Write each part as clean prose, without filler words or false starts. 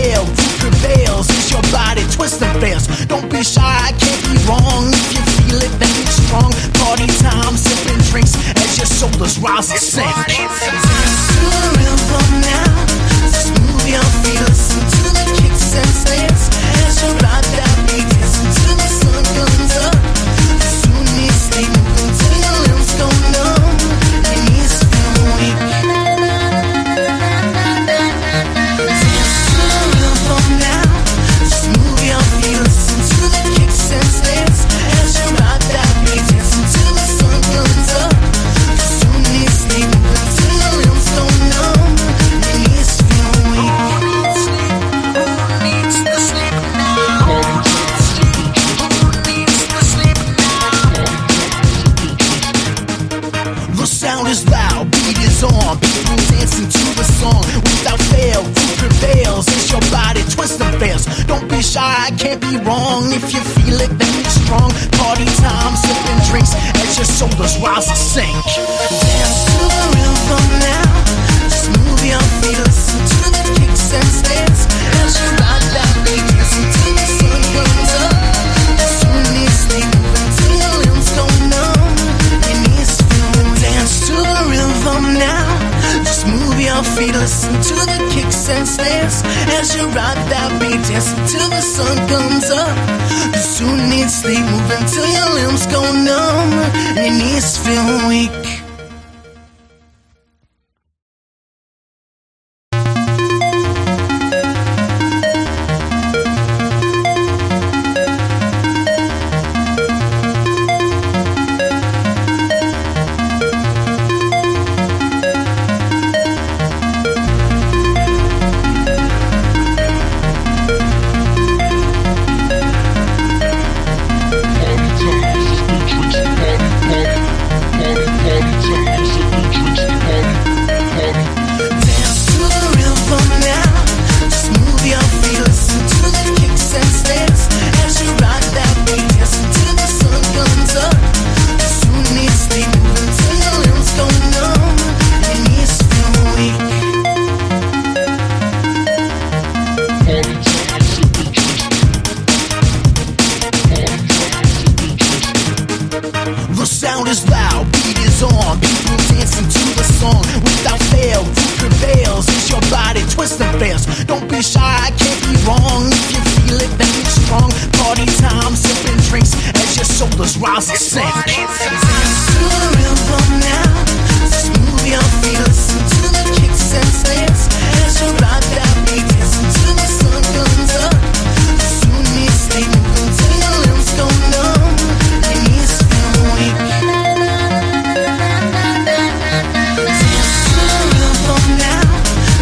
fail, who prevails? Is your body twisting fails? Don't be shy, I can't be wrong. If you feel it, then it's strong. Party time, sipping drinks as your shoulders rise and sink. Dance to the rhythm now. Just move your feet, listen to the kicks and snares as you ride that beat. Listen to the sun comes up. Soon you stay moving till your limbs go numb. Your knees feel weak. Dance to the rhythm now. Just move your feet, listen to the kicks and snares as you ride that beat. Listen to the sun comes up. Soon you stay moving till your limbs go numb. Your knees feel weak. Who needs to sleep now? Who needs to sleep now? The sound is loud, beat is on. People dancing to the song without fail. Who prevails? Is your body twisting fails? Don't be shy, I can't be wrong. If you feel it, then it's strong. Party time, sipping drinks as your shoulders rise and sink. Dance to the rhythm now. Just move your feet, listen to the kicks and snares as you ride that beat. Listen to the sun comes up. Soon you stay moving till your limbs go numb. Your knees feel. Dance to the rhythm now. Just move your feet, listen to the kicks and snares as you ride that beat. Dancing till the sun comes up. Soon you stay moving till your limbs go numb. Your knees feel weak. The sound is loud, beat is on. People dancing to the song without fail. Who prevails? Is your body twisting fails? Don't be shy, I can't be wrong. If you feel it, then it's strong. Party time, sipping drinks as your shoulders rise and sink. Dance to the rhythm now. Just move your feet, listen to the kicks and snares as you ride that beat. Listen to the sun comes up. Soon you stay moving till your limbs go numb. Your knees feel weak. Dance to the rhythm now.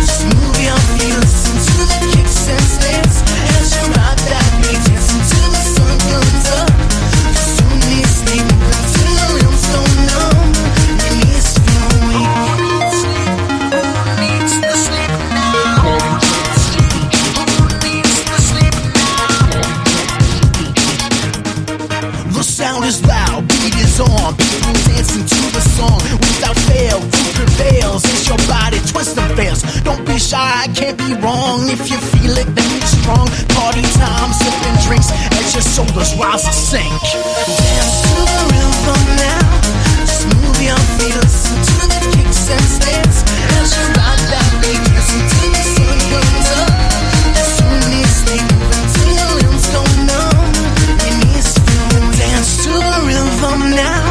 Just move your feet, listen to the kicks and snares as you ride that beat. Listen to the sun comes up. Soon you stay moving till your limbs go numb. Your knees feel weak. Who needs to sleep now? Who needs to sleep now? The sound is loud, beat is on. People dancing to the song without fail. Who prevails? Is your body twisting fails? Don't be shy, I can't be wrong. If you feel it, then it's strong. Party time, sipping drinks as your shoulders rise and sink. Dance to the rhythm now. Just move your feet, listen to the kicks and snares as you ride that beat. Listen to the sun comes up. Soon you stay moving till your limbs go numb. Your knees feel. Dance to the rhythm now.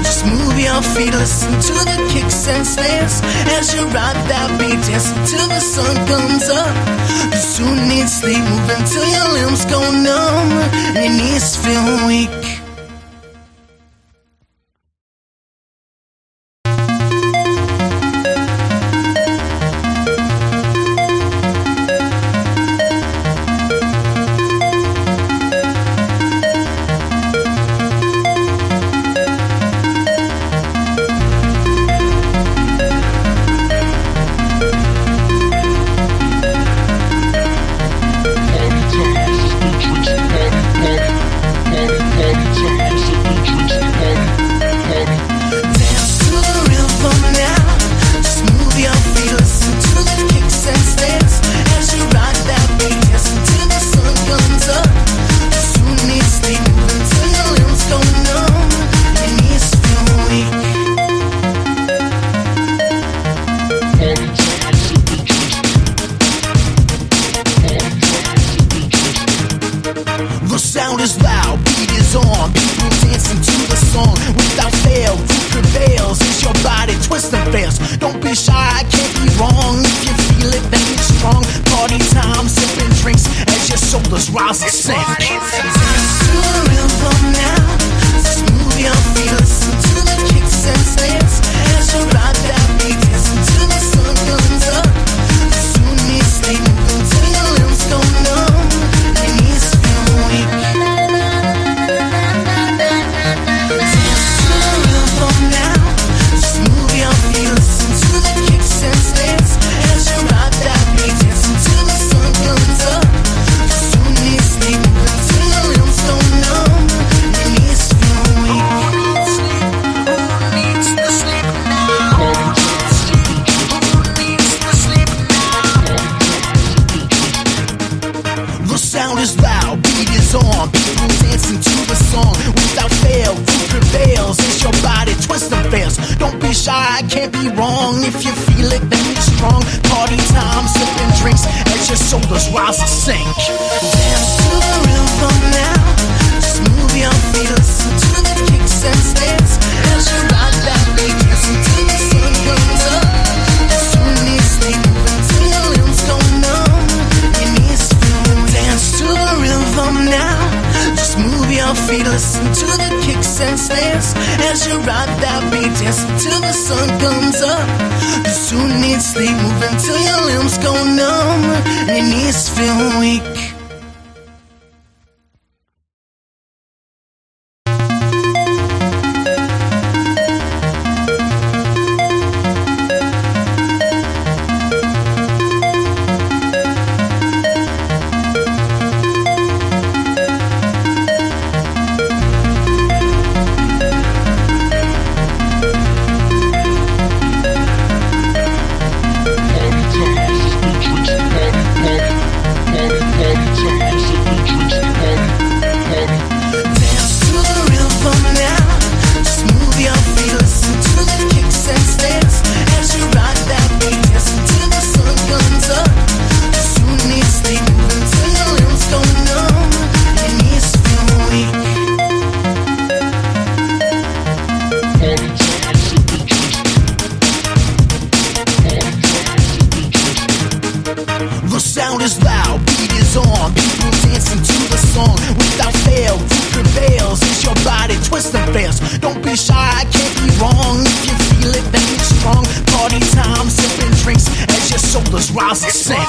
Just move your feet, listen to the kicks and snares as you ride that beat. Dancing till the sun comes up. Soon you stay moving till your limbs go numb. Your knees feel weak. Party, sound is loud, beat is on. People dancing to the song without fail. Who prevails as your body twists and fails. Don't be shy, can't be wrong. If you feel it, then it's strong. Party time, sipping drinks as your shoulders rise and sink. Dance to the rhythm now. Just move your feet, listen to the kicks and snares as you ride that beat, dancing till the sun comes up. Soon you stay moving till your limbs go numb. Your knees feel weak. Dance to the rhythm now. Just move your feet, listen to the kicks and snares as you ride that beat, dancing till the sun comes up. Soon you stay moving till your limbs go numb. Your knees feel weak. The sound is loud, beat is on. People dancing to the song without fail. Who prevails as your body twists and fails. Don't be shy, can't be wrong. If you feel it, then it's strong. Party time, sipping drinks as your shoulders rise and sink. Dance to the rhythm now. Just move your feet, listen to the kicks and snares as you ride that beat, dancing till the sun comes up. Soon you stay moving till your limbs go numb. Your knees feel. Dance to the rhythm now. Just move your feet, listen to the kicks and snares as you ride that beat, dancing till the sun comes up. You soon need sleep, moving till your limbs go numb. Your knees feel weak. The sound is loud, beat is on. People dancing to the song without fail. Who prevails as your body twists and fails. Don't be shy, can't be wrong. If you feel it, then it's strong. Party time, sipping drinks as your shoulders rise and sink.